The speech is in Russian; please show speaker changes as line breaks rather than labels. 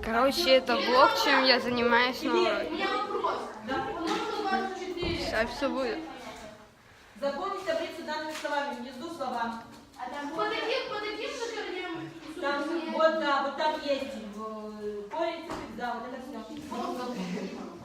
Короче, это влог, чем я занимаюсь на уроке. Сейчас все будет.
Заполнить таблицу данными словами. Внизу слова.
По таким же корням.
Там, вот, да, вот там есть корень, да, вот это все.